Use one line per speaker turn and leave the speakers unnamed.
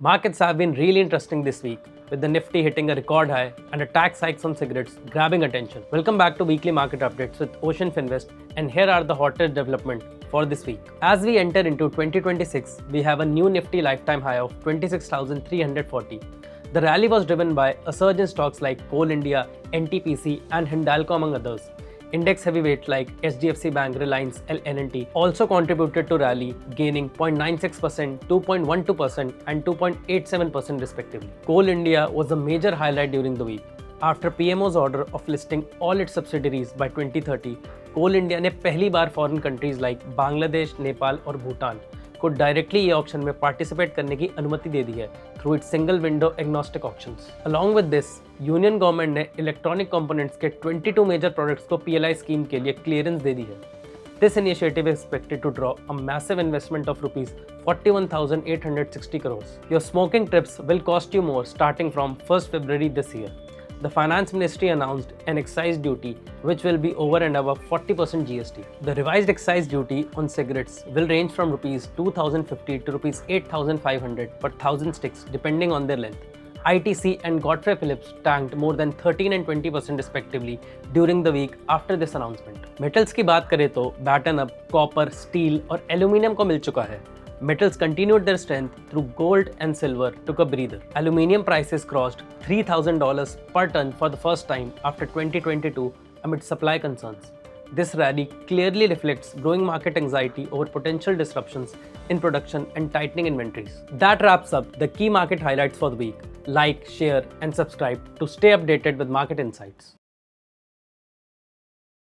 Markets have been really interesting this week, with the Nifty hitting a record high and a tax hikes on cigarettes grabbing attention. Welcome back to Weekly Market Updates with Ocean Finvest, and here are the hottest developments for this week. As we enter into 2026, we have a new Nifty lifetime high of 26,340. The rally was driven by a surge in stocks like Coal India, NTPC, and Hindalco, among others. Index heavyweights like HDFC Bank, Reliance, L&T also contributed to rally, gaining 0.96%, 2.12%, and 2.87% respectively. Coal India was a major highlight during the week. After PMO's order of listing all its subsidiaries by 2030, Coal India ने पहली बार foreign countries like Bangladesh, Nepal और Bhutan को directly ये auction में participate करने की अनुमति दे दी है through its single window agnostic auctions. Along with this, union government ने इलेक्ट्रॉनिक कंपोनेंट्स के 22 मेजर प्रोडक्ट्स को पीएलआई स्कीम के लिए क्लियरेंस दे दी है। This initiative is expected to draw a massive investment of rupees 41,860 crores. Your smoking trips will cost you more starting from 1st February this year. The Finance Ministry announced an excise duty which will be over and above 40% GST. The revised excise duty on cigarettes will range from Rs 2,050 to Rs 8,500 per 1,000 sticks depending on their length. ITC and Godfrey Phillips tanked more than 13 and 20% respectively during the week after this announcement. Metals की बात करें तो batten up, copper, steel और aluminium को मिल चुका है. Metals continued their strength through gold and silver took a breather. Aluminium prices crossed $3,000 per ton for the first time after 2022 amid supply concerns. This rally clearly reflects growing market anxiety over potential disruptions in production and tightening inventories. That wraps up the key market highlights for the week. Like, share, and subscribe to stay updated with market insights.